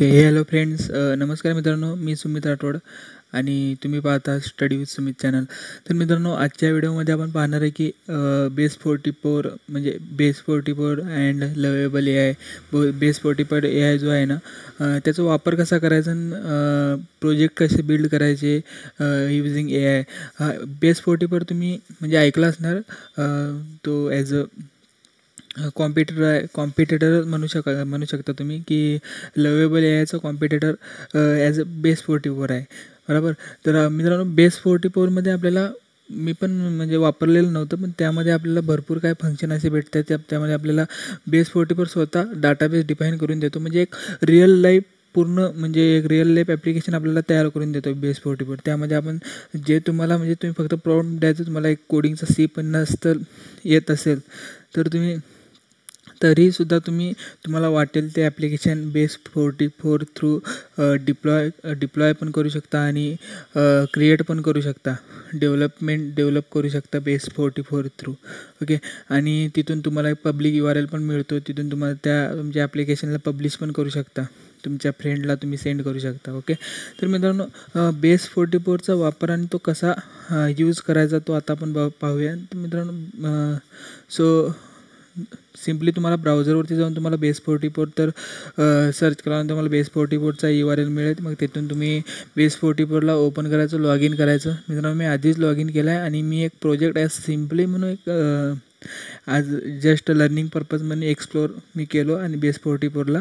Okay. Hello friends, नमस्कार मित्रांनो, मी सुमित राठोड आणि तुम्ही पाहता स्टडी विथ सुमित चॅनल. तर मित्रांनो, आजच्या व्हिडिओमध्ये आपण पाहणार आहे की बेस 44 म्हणजे base 44 and lovable A I. Base 44 A I जो आहे ना, त्याचा वापर कसा करायचा आणि प्रोजेक्ट कसे बिल्ड करायचे युजिंग ए आय. बेस 44 तुम्ही म्हणजे ऐकला असणार. तो ॲज अ कॉम्पिटिटर म्हणू शकता तुम्ही की लवेबल ए आयचा कॉम्पिटिटर ॲज अ बेस 44 आहे, बरोबर. तर मित्रांनो, बेस 44मध्ये आपल्याला मी पण म्हणजे वापरलेलं नव्हतं, पण त्यामध्ये आपल्याला भरपूर काय फंक्शन असे भेटतात. त्यामध्ये आपल्याला बेस 44 स्वतः डाटाबेस डिफाईन करून देतो, म्हणजे एक रिअल लाईफ पूर्ण म्हणजे एक रिअल लाईफ ॲप्लिकेशन आपल्याला तयार करून देतो बेस 44. त्यामध्ये आपण जे तुम्हाला म्हणजे तुम्ही फक्त प्रॉम्प्ट द्यायचं, तुम्हाला एक कोडिंगचा C पण नसतं येत असेल तर तरीसुद्धा तुम्हाला वाटेल ते ॲप्लिकेशन बेस 44 थ्रू डिप्लॉय पण करू शकता आणि क्रिएट पण करू शकता, डेव्हलप करू शकता बेस 44 थ्रू. ओके. आणि तिथून तुम्हाला एक पब्लिक URL पण मिळतो, तिथून तुम्हाला तुमच्या ॲप्लिकेशनला पब्लिश पण करू शकता, तुमच्या फ्रेंडला तुम्ही सेंड करू शकता. ओके. तर मित्रांनो, बेस 44चा वापर आणि तो कसा यूज करायचा तो आता आपण पाहूया. तर मित्रांनो, सिम्पली तुम्हाला ब्राउझरवरती जाऊन तुम्हाला बेस 44 तर सर्च केल्यानंतर तुम्हाला बेस 44चा URL मिळेल. मग तिथून तुम्ही बेस 44ला ओपन करायचं, लॉग इन करायचं. मित्रांनो, मी आधीच लॉग इन केलं आहे आणि मी एक प्रोजेक्ट ॲज सिम्पली म्हणून एक आज जस्ट लर्निंग पर्पज म्हणून एक्सप्लोर मी केलो आणि बेस 44ला.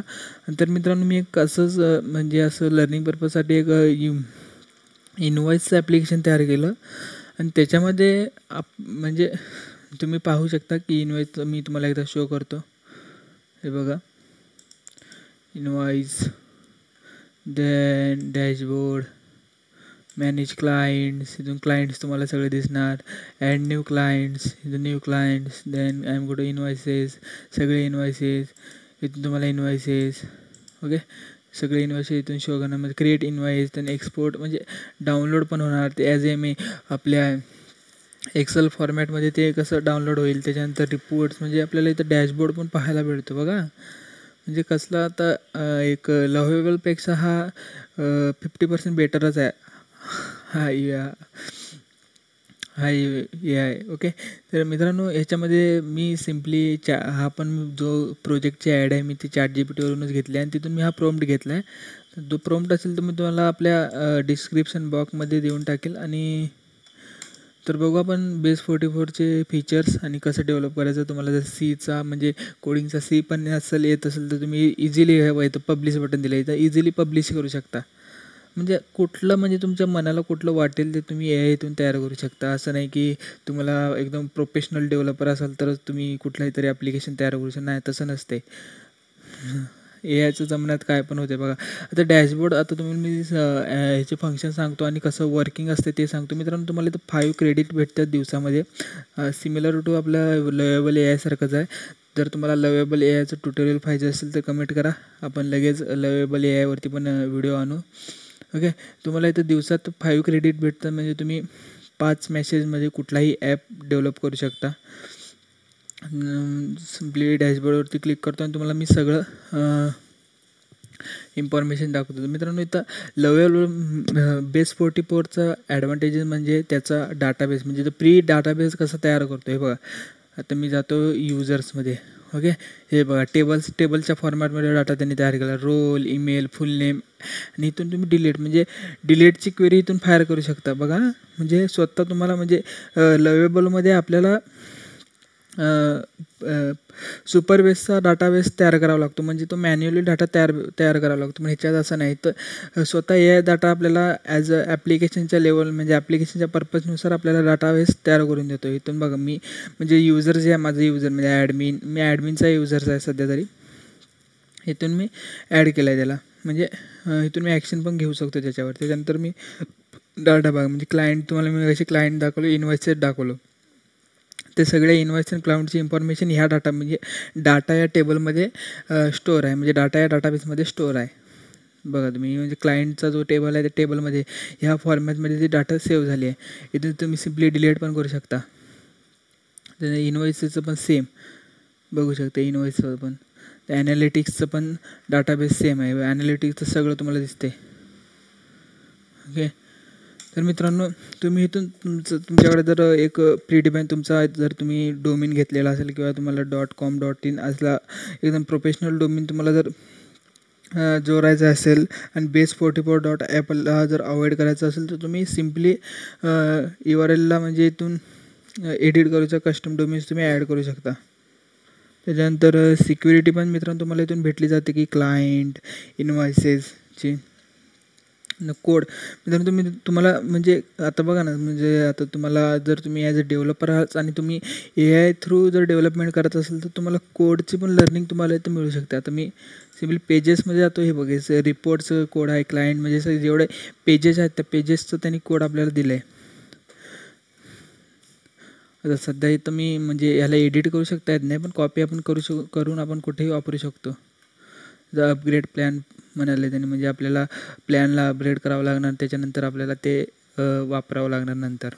तर मित्रांनो, मी एक असंच म्हणजे असं लर्निंग पर्पजसाठी एक इनवॉइसचं ॲप्लिकेशन तयार केलं आणि त्याच्यामध्ये म्हणजे तुम्ही पाहू शकता की इनवॉइस मी तुम्हाला एकदा शो करतो. हे बघा, invoice, then dashboard, manage clients. इथून क्लायंट्स तुम्हाला सगळे दिसणार. ॲड न्यू क्लायंट्स, इथून new clients. Then I am go to invoices, सगळे इनवॉइसेस. इथून तुम्हाला इनवॉइसेस, ओके, सगळे इनवॉइसेस इथून शो करणार. म्हणजे क्रिएट इनवॉइस, देन एक्सपोर्ट म्हणजे डाउनलोड पण होणार ते ॲज ए आपल्या एक्सेल फॉर्मॅटमध्ये ते कसं डाउनलोड होईल. त्याच्यानंतर रिपोर्ट्स म्हणजे आपल्याला इथं डॅशबोर्ड पण पाहायला भेटतो बघा. म्हणजे कसला आता एक लव्हेबलपेक्षा हा 50% बेटरच आहे हा ए आय. ओके. तर मित्रांनो, ह्याच्यामध्ये मी सिम्पली हा पण जो प्रोजेक्टची ॲड आहे मी ती ChatGPTवरूनच घेतली आहे आणि तिथून मी हा प्रॉम्प्ट घेतला आहे. तर जो प्रॉम्प्ट असेल तर मी तुम्हाला आपल्या डिस्क्रिप्शन बॉक्समध्ये देऊन टाकेल. आणि तर बघू आपण बेस 44चे फीचर्स आणि कसं डेव्हलप करायचं. तुम्हाला जर Cचा म्हणजे कोडिंगचा C पण येत असेल तर तुम्ही इझिली इथं पब्लिश बटन दिलं, इथं इझिली पब्लिश करू शकता. म्हणजे कुठलं म्हणजे तुमच्या मनाला कुठलं वाटेल ते तुम्ही AI इथून तयार करू शकता. असं नाही की तुम्हाला एकदम प्रोफेशनल डेव्हलपर असाल तरच तुम्ही कुठलाही तरी ॲप्लिकेशन तयार करू शकता. नाही, तसं नसते. AIचं जमण्यात काय पण होते बघा. आता डॅशबोर्ड, आता मी ह्याचे फंक्शन सांगतो आणि कसं वर्किंग असते ते सांगतो. मित्रांनो, तुम्हाला इथं 5 क्रेडिट भेटतात दिवसामध्ये. सिमिलर टू आपल्या लवेबल AI सारखंच आहे. जर तुम्हाला लवेबल AIचं ट्युटोरियल पाहिजे असेल तर कमेंट करा, आपण लगेच लवेबल AIवरती पण व्हिडिओ आणू. ओके. तुम्हाला इथं दिवसात 5 क्रेडिट भेटतात, म्हणजे तुम्ही 5 मेसेजमध्ये कुठलाही ॲप डेव्हलप करू शकता. सिम्पली डॅशबोर्डवरती क्लिक करतो आणि तुम्हाला मी सगळं इन्फॉर्मेशन दाखवतो. मित्रांनो, इथं लवेबल बेस 44चा ॲडव्हान्टेजेस म्हणजे त्याचा डाटाबेस, म्हणजे प्री डाटाबेस कसा तयार करतो. हे बघा, आता मी जातो युजर्समध्ये. ओके. हे बघा, टेबलच्या फॉर्मॅटमध्ये डाटा त्यांनी तयार केला, रोल, ईमेल, फुल नेम. आणि इथून तुम्ही डिलीटची क्वेरी इथून फायर करू शकता बघा. म्हणजे स्वतः तुम्हाला म्हणजे लवेबलमध्ये आपल्याला सुपरबेसचा डाटाबेस तयार करावा लागतो, म्हणजे तो मॅन्युअली डाटा तयार करावा लागतो. पण ह्याच्यात असं नाही, तर स्वतः AI डाटा आपल्याला ॲज अ ॲप्लिकेशनच्या लेवल म्हणजे ॲप्लिकेशनच्या पर्पजनुसार आपल्याला डाटाबेस तयार करून देतो. इथून बघा, मी म्हणजे युजर जे आहे, माझं युजर म्हणजे मी ॲडमिनचा युजर्स आहे सध्या तरी. इथून मी ॲड केला आहे त्याला, म्हणजे इथून मी ॲक्शन पण घेऊ शकतो त्याच्यावर. त्याच्यानंतर मी डाटा बघा, म्हणजे क्लायंट, तुम्हाला मी कशी क्लायंट दाखवलो, इनवॉइसेस दाखवलो, ते सगळे इनवॉइस आणि क्लाउंटची इन्फॉर्मेशन ह्या डाटा या टेबलमध्ये स्टोअर आहे, म्हणजे डाटा या डाटाबेसमध्ये स्टोअर आहे. बघा तुम्ही, म्हणजे क्लायंटचा जो टेबल आहे त्या टेबलमध्ये ह्या फॉर्मॅटमध्ये ती डाटा सेव्ह झाली आहे. इथून तुम्ही सिम्पली डिलीट पण करू शकता. इनवॉइसेसचं पण सेम बघू शकता, इनवॉइसचं पण. ॲनालिटिक्सचं पण डाटाबेस सेम आहे. ॲनालिटिक्सचं सगळं तुम्हाला दिसते. ओके, तर मित्रांनो तुम्ही इथून तुमच्याकडे जर एक प्रीडिफाईन तुमचा जर तुम्ही डोमेन घेतलेला असेल किंवा तुम्हाला .com.in असला एकदम प्रोफेशनल डोमेन तुम्हाला जर जोडायचा असेल आणि base44.appला जर अवॉइड करायचं असेल तर तुम्ही सिम्पली URLला म्हणजे इथून एडिट करूचा कस्टम डोमेन्स तुम्ही ॲड करू शकता. त्याच्यानंतर सिक्युरिटी पण मित्रांनो तुम्हाला इथून भेटली जाते की क्लायंट इनव्हॉइसेसची कोड. मित्रांनो तुम्हाला म्हणजे आता बघा ना, म्हणजे आता तुम्हाला जर तुम्ही ॲज अ डेव्हलपर आहात आणि तुम्ही AI थ्रू जर डेव्हलपमेंट करत असेल तर तुम्हाला कोडची पण लर्निंग तुम्हाला इथं मिळू शकते. आता मी सिम्पली पेजेसमध्ये जातो. हे बघायचं रिपोर्टचं कोड आहे, क्लायंट म्हणजे जेवढे पेजेस आहेत त्या पेजेसचं त्यांनी कोड आपल्याला दिलं आहे. आता सध्या इथं मी म्हणजे ह्याला एडिट करू शकता येत नाही, पण कॉपी आपण करून आपण कुठेही वापरू शकतो. जर अपग्रेड प्लॅन म्हणाले त्यांनी, म्हणजे आपल्याला प्लॅनला अपग्रेड करावं लागणार, त्याच्यानंतर आपल्याला ते वापरावं लागणार, नंतर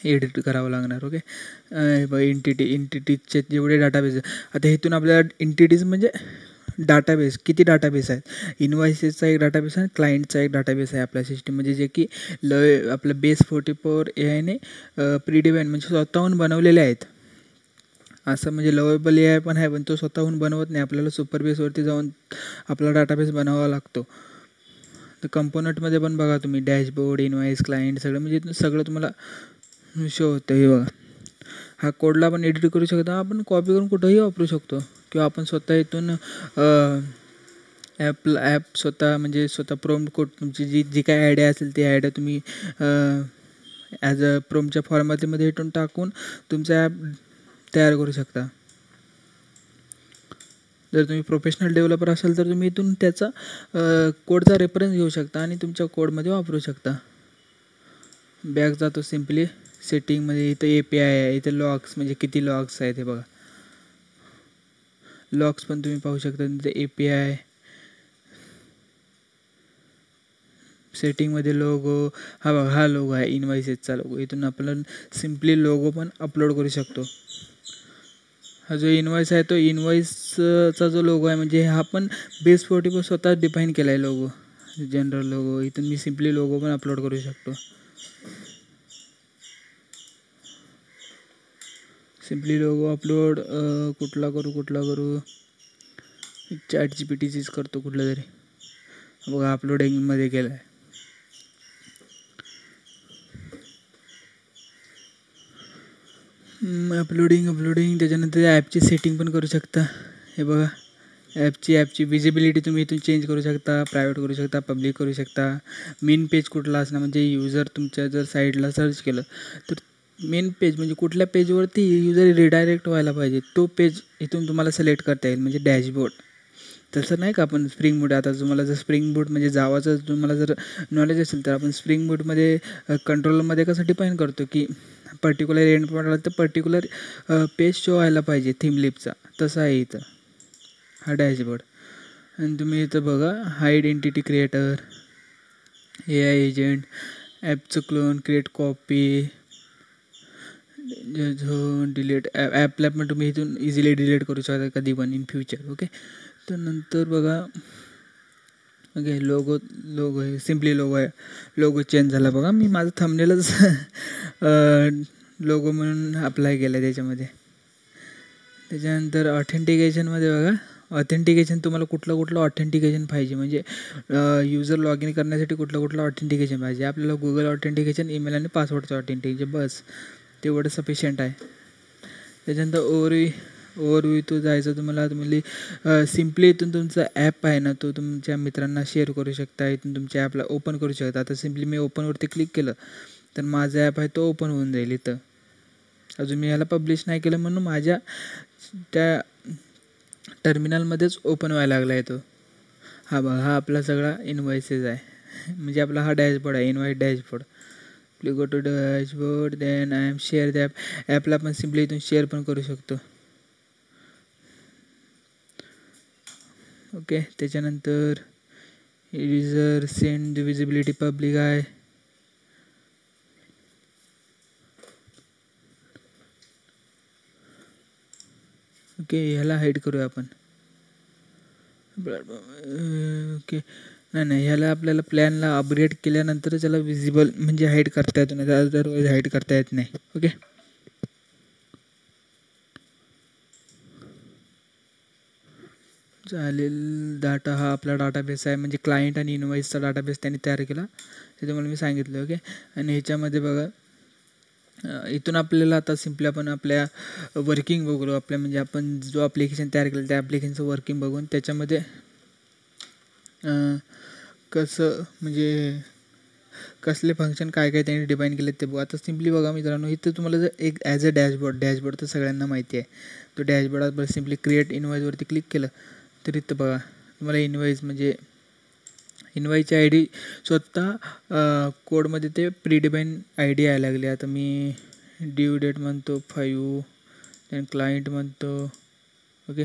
एडिट करावं लागणार. ओके, एंटिटीजचे जेवढे डाटाबेस आता इथून आपल्याला एंटिटीज म्हणजे डाटाबेस किती डाटाबेस आहेत. इनव्हॉइसेसचा एक डाटाबेस आहे, क्लायंटचा एक डाटाबेस आहे आपल्या सिस्टीम म्हणजे जे की आपलं base44 AIने प्रीडिफाईन म्हणजे स्वतःहून बनवलेले आहेत. असं म्हणजे लवेबल AI पण आहे, पण तो स्वतःहून बनवत नाही. आपल्याला सुपरबेसवरती जाऊन आपला डाटाबेस बनवावा लागतो. तर कंपोनंटमध्ये पण बघा तुम्ही डॅशबोर्ड, इनव्हॉइस, क्लायंट सगळं म्हणजे सगळं तुम्हाला शो होतं. हे बघा, हा कोडला आपण एडिट करू शकता, आपण कॉपी करून कुठंही वापरू शकतो किंवा आपण स्वतः इथून ॲप स्वतः प्रोम्प्ट कोड तुमची जी काय आयडिया असेल ती आयडिया तुम्ही ॲज अ प्रोम्प्टच्या फॉर्मॅटमध्ये इथून टाकून तुमचा ॲप तयार करू शकता. जर तुम्ही प्रोफेशनल डेव्हलपर असाल तर तुम्ही इथून त्याचा कोडचा रेफरन्स घेऊ शकता आणि तुमच्या कोडमध्ये वापरू शकता. बॅक जातो सिम्पली सेटिंगमध्ये. इथं API आहे, इथं लॉग्स म्हणजे किती लॉग्स आहेत हे बघा. लॉग्स पण तुम्ही पाहू शकता. तिथे API सेटिंगमध्ये लोगो, हा बघा हा लोगो आहे इनव्हॉइसेसचा लोगो. इथून आपण सिम्पली लोगो पण अपलोड करू शकतो. हा जो इनव्हॉइस आहे तो इनव्हॉइसचा जो लोगो आहे म्हणजे हा पण base44 स्वतः डिफाईन केला आहे लोगो, जनरल लोगो. इथून मी सिम्पली लोगो पण अपलोड करू शकतो. सिम्पली लोगो अपलोड कुठला करू ChatGPTचीच करतो कुठलं तरी. बघा अपलोडिंगमध्ये केलं आहे. अपलोडिंग त्याच्यानंतर ॲपची सेटिंग पण करू शकता. हे बघा ॲपची विजिबिलिटी तुम्ही इथून चेंज करू शकता, प्रायव्हेट करू शकता, पब्लिक करू शकता. मेन पेज कुठला असणार म्हणजे युजर तुमच्या जर साईडला सर्च केलं तर मेन पेज म्हणजे कुठल्या पेजवरती युजर रिडायरेक्ट व्हायला पाहिजे तो पेज इथून तुम्हाला सिलेक्ट करता येईल. म्हणजे डॅशबोर्ड तसं नाही का आपण स्प्रिंग बूट, आता तुम्हाला जर स्प्रिंग बूट म्हणजे जावाचं तुम्हाला जर नॉलेज असेल तर आपण स्प्रिंग बूटमध्ये कंट्रोलमध्ये कसं डिफाईन करतो की पर्टिक्युलर एंड पॉईंट आला तर पर्टिक्युलर पेज शो व्हायला पाहिजे थीम लिपचा, तसं आहे इथं हा डॅशबोर्ड. आणि तुम्ही इथं बघा hide entity creator, AI agent, ॲपचं क्लोन, क्रिएट कॉपी, डिलीट ॲपला पण तुम्ही इथून इझिली डिलीट करू शकता कधी पण इन फ्युचर. ओके, तर नंतर बघा ओके लोगो आहे सिम्पली लोगो आहे. लोगो चेंज झाला बघा, मी माझं थंबनेलच लोगो म्हणून अप्लाय केलं आहे त्याच्यामध्ये. त्याच्यानंतर ऑथेंटिकेशनमध्ये बघा ऑथेंटिकेशन तुम्हाला कुठलं ऑथेंटिकेशन पाहिजे म्हणजे युजर लॉग इन करण्यासाठी कुठलं ऑथेंटिकेशन पाहिजे. आपल्याला गुगल ऑथेंटिकेशन, ईमेल आणि पासवर्डचं ऑथेंटिकेशन बस तेवढं सफिशियंट आहे. त्याच्यानंतर ओव्हरव्ह्यू तो जायचं तुम्हाला सिम्पली इथून तुमचा ॲप आहे ना तो तुमच्या मित्रांना शेअर करू शकता. इथून तुमच्या ॲपला ओपन करू शकता. आता सिम्पली मी ओपनवरती क्लिक केलं तर माझा ॲप आहे तो ओपन होऊन जाईल. इथं अजून मी याला पब्लिश नाही केलं म्हणून माझ्या त्या टर्मिनलमध्येच ओपन व्हायला लागला आहे तो. हा बघा हा आपला सगळा इनव्हॉइसेस आहे म्हणजे आपला हा डॅशबोर्ड आहे, invoice dashboard. Please go to dashboard then I am share the ॲपला आपण सिम्पली इथून शेअर पण करू शकतो. ओके, त्याच्यानंतर युजर सेंड विजिबिलिटी पब्लिक आहे. ओके, ह्याला हाईड करूया आपण. ओके. नाही ह्याला आपल्याला प्लॅनला अपग्रेड केल्यानंतर त्याला विजिबल म्हणजे हाईड करता येतो, नाही अदरवाईज हाईड करता येत नाही. ओके. चालेल. डाटा हा आपला डाटाबेस आहे, म्हणजे क्लायंट आणि इनवाईसचा डाटाबेस त्यांनी तयार केला, ते तुम्हाला मी सांगितलं. ओके. आणि ह्याच्यामध्ये बघा, इथून आपल्याला आता सिम्पली आपण आपल्या वर्किंग बघू. आपल्या म्हणजे आपण जो ॲप्लिकेशन तयार केलं त्या ॲप्लिकेशनचं वर्किंग बघून त्याच्यामध्ये कसं म्हणजे कसले फंक्शन काय काय त्यांनी डिफाईन केले ते बघू. आता सिम्पली बघा मित्रांनो, इथं तुम्हाला जर एक ॲज अ डॅशबोर्ड तर सगळ्यांना माहिती आहे. तो डॅशबोर्ड आपण सिम्पली क्रिएट इनवाईसवरती क्लिक केलं तर इथं बघा तुम्हाला इनवाईस म्हणजे इनवाईसची आय डी स्वतः कोडमध्ये ते प्रीडिफाईन आय डी यायला लागली. आता मी ड्यू डेट म्हणतो 5, देन क्लायंट म्हणतो. ओके.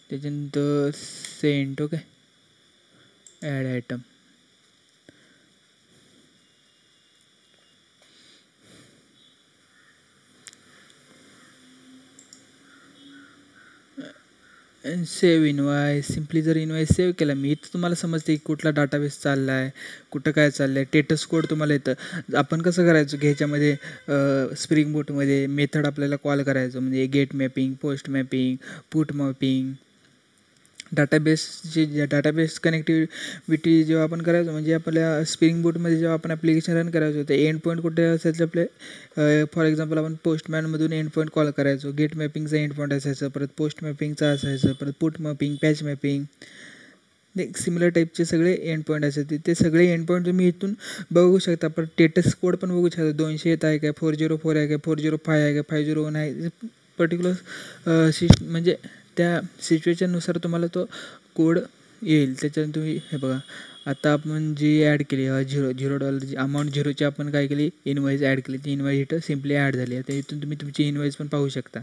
त्याच्यानंतर sent. Okay. Add item. Save invoice. Simply जर इनवाईस सेव्ह केला मी, इथं तुम्हाला समजते की कुठला डाटाबेस चालला आहे, कुठं काय चाललं आहे. टेटस कोड तुम्हाला येतं. आपण कसं करायचं की ह्याच्यामध्ये स्प्रिंग बूटमध्ये मेथड आपल्याला कॉल करायचं, म्हणजे get mapping, post mapping, put mapping. Database connectivity जेव्हा आपण करायचो, म्हणजे आपल्या स्प्रिंग बूटमध्ये जेव्हा आपण ॲप्लिकेशन रन करायचो ते एंड पॉईंट कुठे असायचं आपले. फॉर एक्झाम्पल आपण पोस्टमॅनमधून एंड पॉईंट कॉल करायचो. गेट मॅपिंगचा एंड पॉईंट असायचं, परत पोस्ट मॅपिंगचा असायचं, परत put mapping, patch mapping, similar टाईपचे सगळे एंड पॉईंट असायचे. ते सगळे एंड पॉईंट तुम्ही इथून बघू शकता. पण टेटस कोड पण बघू शकता. 200 येत आहे काय, 404 आहे काय, 405 आहे काय, 501 आहे. पर्टिक्युलर म्हणजे त्या सिच्युएशननुसार तुम्हाला तो कोड येईल. त्याच्यानं तुम्ही हे बघा, आता आपण जी ॲड केली $0 अमाऊंट झिरोची आपण काय केली, इनवाईस ॲड केली. ती इनवाईस इथं सिम्पली ॲड झाली. आता इथून तुम्ही तुमची इनवाईस पण पाहू शकता.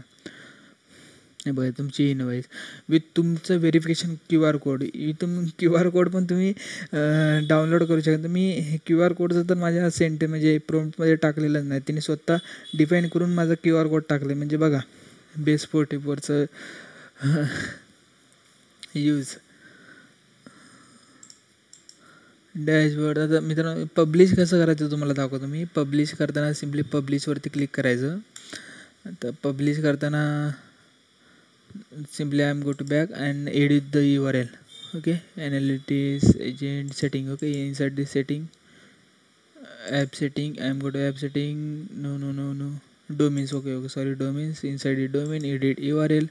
हे बघा तुमची इनवाईस विथ तुमचं व्हेरिफिकेशन QR कोड. इथून QR कोड पण तुम्ही डाउनलोड करू शकता. मी हे QR कोडचं तर माझ्या म्हणजे प्रॉम्प्टमध्ये टाकलेलं नाही, तिने स्वतः डिफाईन करून माझा QR कोड टाकले. म्हणजे बघा बेस 44चं यूज डॅशबोर्ड. आता मित्रांनो पब्लिश कसं करायचं तुम्हाला दाखवतो मी. पब्लिश करताना सिम्पली पब्लिशवरती क्लिक करायचं. आता पब्लिश करताना simply I am go to back and edit the URL. Okay. Analytics agent setting. Okay. Inside this setting app setting I am go to app setting. No domains. Okay sorry domains. Inside domain edit URL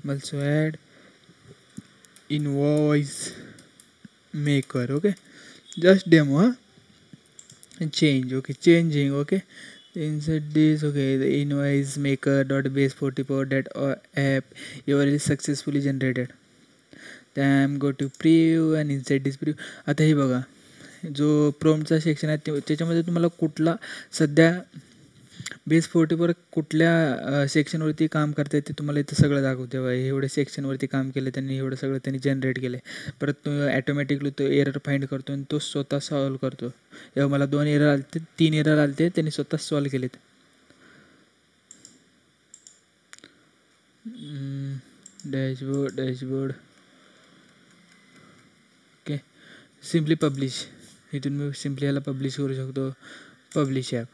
also add invoice maker. Okay, just demo. Change. Okay, changing. Okay, inside this. Okay, the invoice maker dot base 44 that app URL is successfully generated. Then go to preview and inside this preview. आता हे बघा जो प्रॉम्प्टचा section आहे त्याच्यामध्ये तुम्हाला कुठला सध्या base 44 कुठल्या सेक्शनवरती काम करत आहे ते तुम्हाला इथं सगळं दाखवते. एवढे सेक्शनवरती काम केलं त्यांनी, एवढं सगळं त्यांनी जनरेट केलं आहे. परत तो ॲटोमॅटिकली तो एरर फाइंड करतो आणि तो स्वतः सॉल्व करतो. तेव्हा मला 2 एरर आले ते, 3 एरर आले ते त्यांनी स्वतः सॉल्व केलेत. डॅशबोर्ड. ओके. Simply publish. इथून मी सिम्पली याला पब्लिश करू शकतो. Publish app.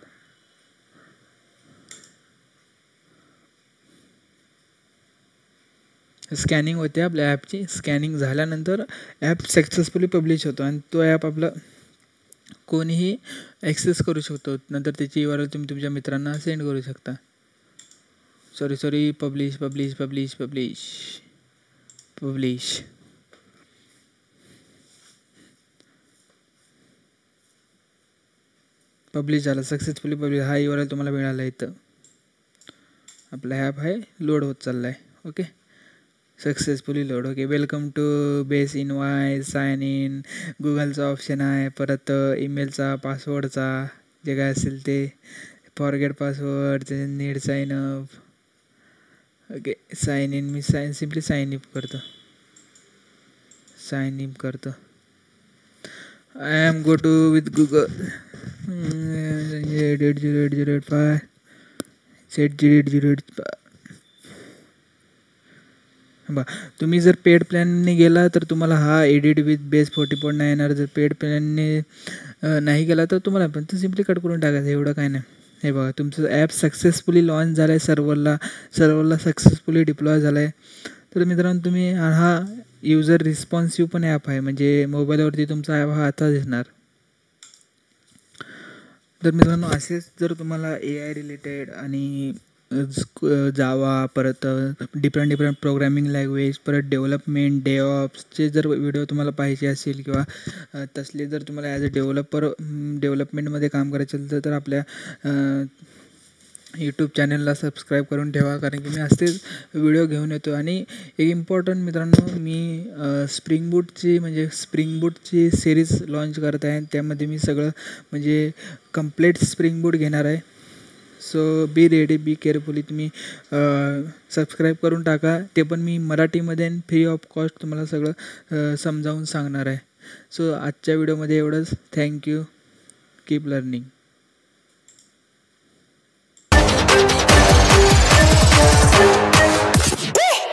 स्कॅनिंग होते आपल्या ॲपची. स्कॅनिंग झाल्यानंतर ॲप सक्सेसफुली पब्लिश होतो आणि तो ॲप आपला कोणीही ॲक्सेस करू शकतो. नंतर त्याची URL तुम्ही तुमच्या मित्रांना सेंड करू शकता. Sorry publish. पब्लिश झाला सक्सेसफुली. पब्लिश हा URL तुम्हाला मिळाला. इथं आपला ॲप आहे लोड होत चालला आहे. Okay. Successfully load. Okay. Welcome to base invoice. Sign in. गुगलचा ऑप्शन आहे. परत ईमेलचा, पासवर्डचा जे काय असेल ते. Forget password. Need sign up. Okay. Sign in. मी सिम्पली साइन इन करतो. I am go to with Google. 80805 set 0805. बा तुम्ही जर पेड प्लॅनने गेला तर तुम्हाला हा एडिट विथ बेस 40 नाही येणार. जर पेड प्लॅनने नाही गेला तर तुम्हाला पण तर सिम्पली कट करून टाकायचं, एवढं काय नाही. हे बघा तुमचं ॲप सक्सेसफुली लॉन्च झालं आहे, सर्व्हरला सक्सेसफुली डिप्लॉय झालं आहे. तर मित्रांनो तुम्ही हा युजर रिस्पॉन्सिव्ह पण ॲप आहे, म्हणजे मोबाईलवरती तुमचा ॲप हा आता दिसणार. तर मित्रांनो असेच जर तुम्हाला AI रिलेटेड आणि जावा परत डिफरंट प्रोग्रॅमिंग लँग्वेज परत डेव्हलपमेंट डेऑप्सचे जर व्हिडिओ तुम्हाला पाहिजे असेल किंवा तसले जर तुम्हाला ॲज अ डेव्हलपमेंटमध्ये काम करायचं असेल तर आपल्या यूट्यूब चॅनलला सबस्क्राईब करून ठेवा, कारण की मी असेच व्हिडिओ घेऊन येतो. आणि एक इम्पॉर्टंट मित्रांनो, मी स्प्रिंग बूटची सिरीज लॉन्च करत आहे. त्यामध्ये मी सगळं म्हणजे कंप्लीट स्प्रिंग बूट घेणार आहे. So be ready, be carefully. तुम्ही सबस्क्राईब करून टाका, ते पण मी मराठीमध्ये आणि फ्री ऑफ कॉस्ट तुम्हाला सगळं समजावून सांगणार आहे. सो आजच्या व्हिडिओमध्ये एवढंच. थँक्यू. Keep learning.